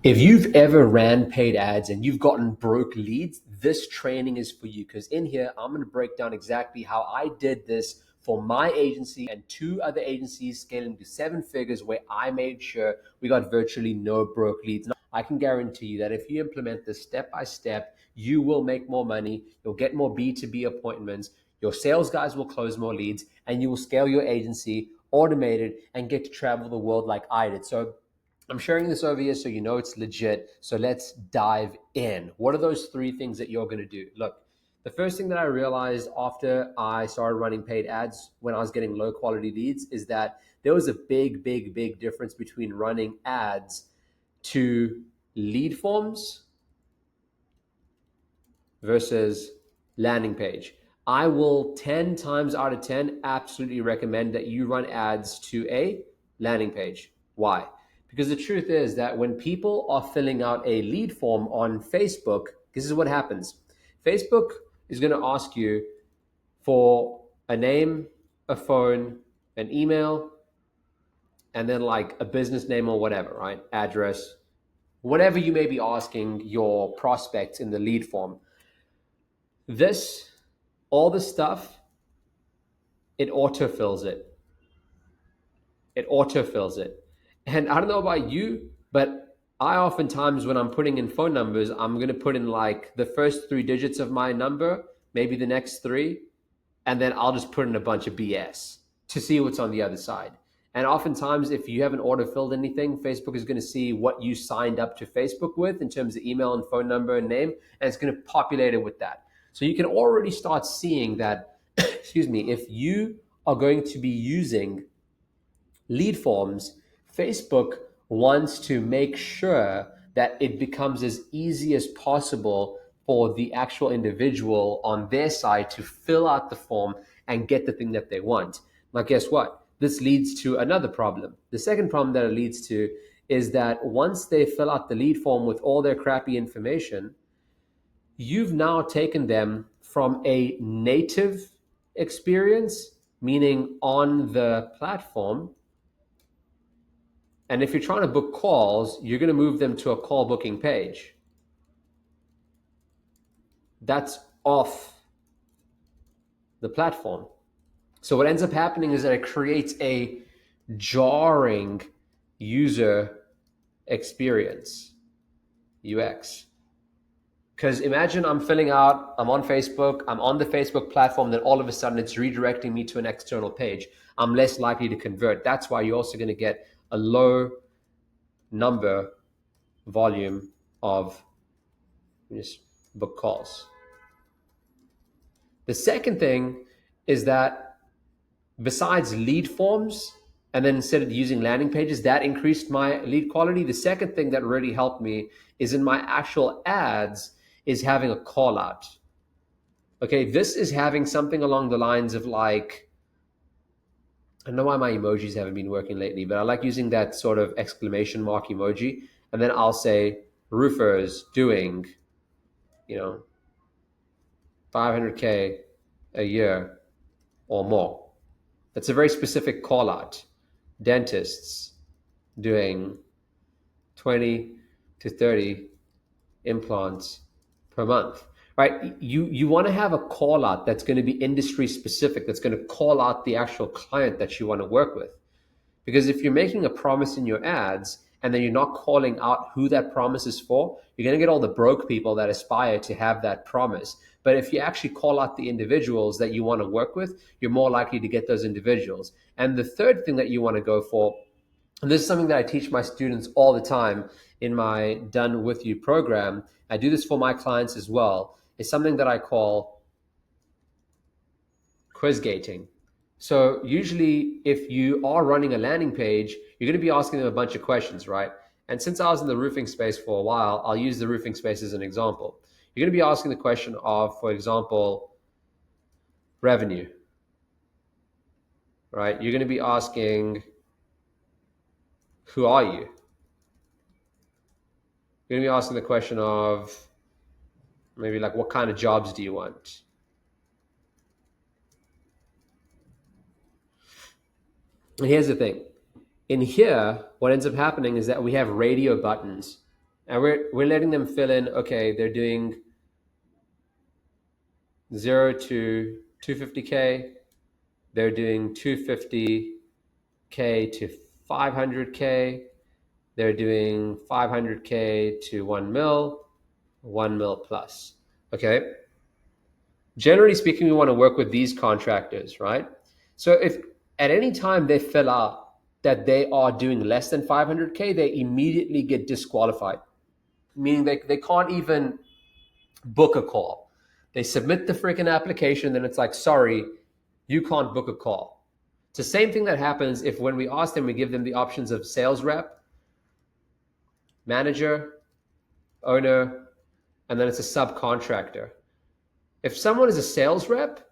If you've ever ran paid ads and you've gotten broke leads, this training is for you because in here, I'm going to break down exactly how I did this for my agency and two other agencies scaling to seven figures where I made sure we got virtually no broke leads. Now, I can guarantee you that if you implement this step by step, you will make more money, you'll get more B2B appointments, your sales guys will close more leads, and you will scale your agency, automate it, and get to travel the world like I did. So I'm sharing this over here so you know it's legit. So let's dive in. What are those three things that you're going to do? Look, the first thing that I realized after I started running paid ads when I was getting low quality leads is that there was a big difference between running ads to lead forms versus landing page. I will 10 times out of 10 absolutely recommend that you run ads to a landing page. Why? Because the truth is that when people are filling out a lead form on Facebook, this is what happens. Facebook is going to ask you for a name, a phone, an email, and then like a business name or whatever, right? Address, whatever you may be asking your prospects in the lead form. This, all the stuff, it autofills it. It autofills it. And I don't know about you, but I oftentimes, when I'm putting in phone numbers, I'm going to put in like the first three digits of my number, maybe the next three, and then I'll just put in a bunch of BS to see what's on the other side. And oftentimes, if you haven't autofilled anything, Facebook is going to see what you signed up to Facebook with in terms of email and phone number and name, and it's going to populate it with that. So you can already start seeing that, excuse me, if you are going to be using lead forms, Facebook wants to make sure that it becomes as easy as possible for the actual individual on their side to fill out the form and get the thing that they want. Now, guess what? This leads to another problem. The second problem that it leads to is that once they fill out the lead form with all their crappy information, you've now taken them from a native experience, meaning on the platform, and if you're trying to book calls, you're going to move them to a call booking page. That's off the platform. So what ends up happening is that it creates a jarring user experience, UX. Because imagine I'm on Facebook, I'm on the Facebook platform, then all of a sudden it's redirecting me to an external page. I'm less likely to convert. That's why you're also going to get a low number volume of just book calls. The second thing is that besides lead forms, and then instead of using landing pages, that increased my lead quality. The second thing that really helped me is in my actual ads is having a call out. Okay, this is having something along the lines of like, I don't know why my emojis haven't been working lately, but I like using that sort of exclamation mark emoji. And then I'll say roofers doing, 500K a year or more. That's a very specific call out. Dentists doing 20 to 30 implants per month, right? You want to have a call out that's going to be industry specific, that's going to call out the actual client that you want to work with. Because if you're making a promise in your ads and then you're not calling out who that promise is for, you're going to get all the broke people that aspire to have that promise. But if you actually call out the individuals that you want to work with, you're more likely to get those individuals. And the third thing that you want to go for, and this is something that I teach my students all the time in my Done With You program, I do this for my clients as well, is something that I call quiz gating. So usually if you are running a landing page, you're going to be asking them a bunch of questions, right? And since I was in the roofing space for a while, I'll use the roofing space as an example. You're going to be asking the question of, for example, revenue, right? You're going to be asking, who are you? You're going to be asking the question of maybe like, what kind of jobs do you want? And here's the thing. In here, what ends up happening is that we have radio buttons And we're letting them fill in, okay, they're doing 0 to 250K, they're doing 250K to 500K, they're doing 500K to 1 mil, 1 mil plus. Okay. Generally speaking, we want to work with these contractors, right? So if at any time they fill out that they are doing less than 500K, they immediately get disqualified, meaning they can't even book a call. They submit the freaking application, then it's like, sorry, you can't book a call. It's the same thing that happens if when we ask them, we give them the options of sales rep, manager, owner, and then it's a subcontractor. If someone is a sales rep,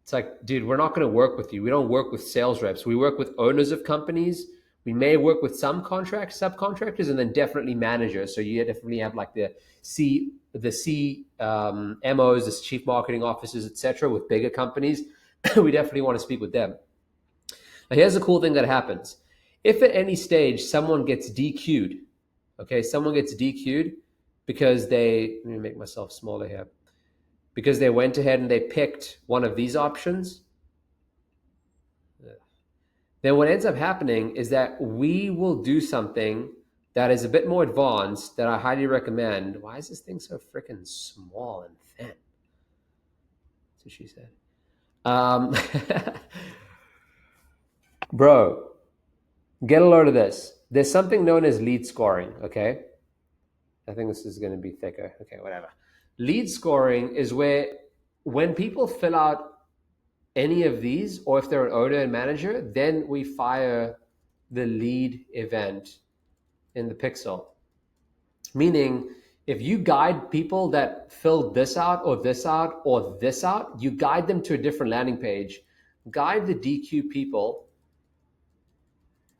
it's like, dude, we're not going to work with you. We don't work with sales reps. We work with owners of companies. We may work with some subcontractors, and then definitely managers. So you definitely have like the MOs, the chief marketing officers, etc. With bigger companies. We definitely want to speak with them. Now, here's the cool thing that happens. If at any stage someone gets DQ'd, okay, someone gets DQ'd because let me make myself smaller here, because they went ahead and they picked one of these options, then what ends up happening is that we will do something that is a bit more advanced that I highly recommend. Why is this thing so freaking small and thin? That's what she said. Bro, get a load of this. There's something known as lead scoring, okay? I think this is going to be thicker. Okay, whatever. Lead scoring is where when people fill out any of these, or if they're an owner and manager, then we fire the lead event in the pixel. Meaning, if you guide people that filled this out or this out or this out, you guide them to a different landing page. Guide the DQ people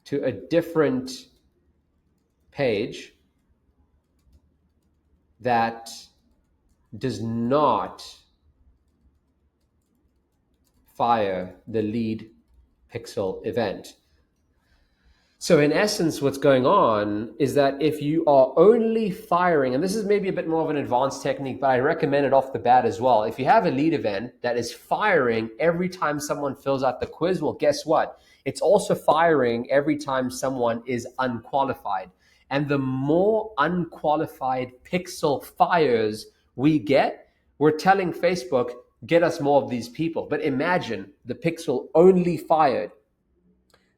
to a different page that does not fire the lead pixel event. So in essence, what's going on is that if you are only firing, and this is maybe a bit more of an advanced technique, but I recommend it off the bat as well. If you have a lead event that is firing every time someone fills out the quiz, well, guess what? It's also firing every time someone is unqualified. And the more unqualified pixel fires we get, we're telling Facebook, get us more of these people. But imagine the pixel only fired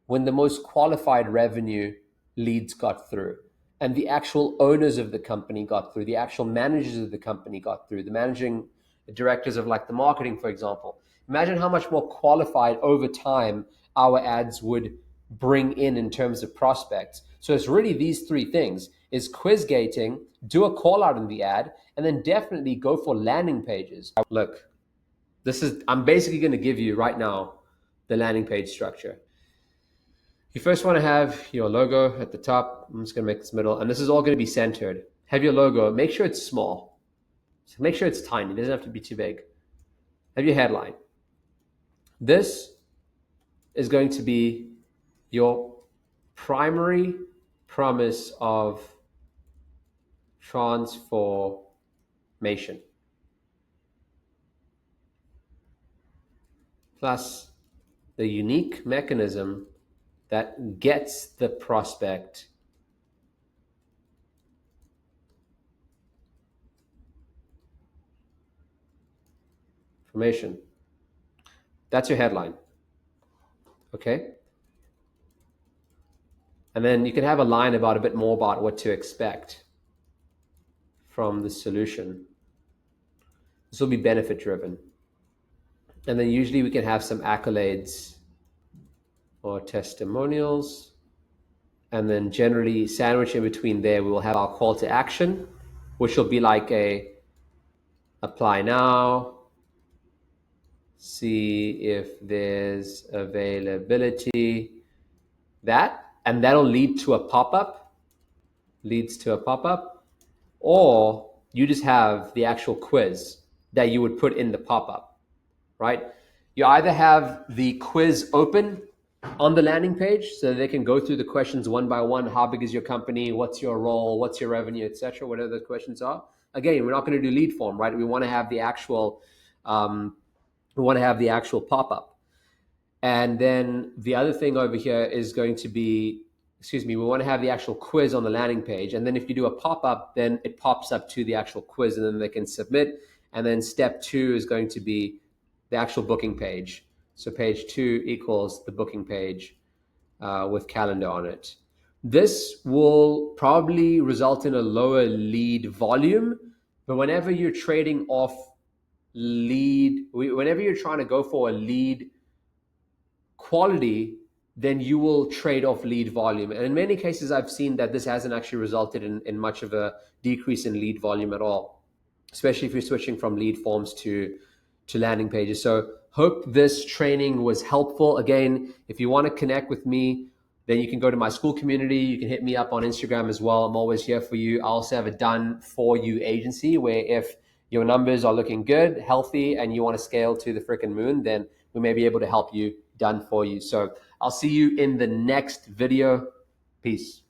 when the most qualified revenue leads got through, and the actual owners of the company got through, the actual managers of the company got through, the managing directors of like the marketing, for example. Imagine how much more qualified over time our ads would bring in terms of prospects. So it's really these three things: is quiz gating, do a call out in the ad, and then definitely go for landing pages. Look, I'm basically going to give you right now the landing page structure. You first want to have your logo at the top. I'm just going to make this middle, and this is all going to be centered. Have your logo. Make sure it's small. So make sure it's tiny. It doesn't have to be too big. Have your headline. This is going to be your primary promise of transformation, plus the unique mechanism that gets the prospect information. That's your headline. Okay? And then you can have a line about a bit more about what to expect from the solution. This will be benefit driven. And then usually we can have some accolades or testimonials. And then generally sandwiched in between there, we will have our call to action, which will be like a apply now, see if there's availability, and that'll lead to a pop-up, or you just have the actual quiz that you would put in the pop-up, right? You either have the quiz open on the landing page so they can go through the questions one by one. How big is your company? What's your role? What's your revenue, etc. Whatever the questions are. Again, we're not going to do lead form, right? We want to have the actual pop-up. And then the other thing over here is going to be, we want to have the actual quiz on the landing page. And then if you do a pop-up, then it pops up to the actual quiz and then they can submit. And then step 2 is going to be the actual booking page. So page 2 equals the booking page with calendar on it. This will probably result in a lower lead volume, but whenever you're trading off whenever you're trying to go for a lead quality, then you will trade off lead volume. And in many cases, I've seen that this hasn't actually resulted in much of a decrease in lead volume at all, especially if you're switching from lead forms to landing pages. So hope this training was helpful. Again, if you want to connect with me, then you can go to my school community. You can hit me up on Instagram as well. I'm always here for you. I also have a done for you agency where if your numbers are looking good, healthy, and you want to scale to the freaking moon, then we may be able to help you, done for you. So I'll see you in the next video. Peace.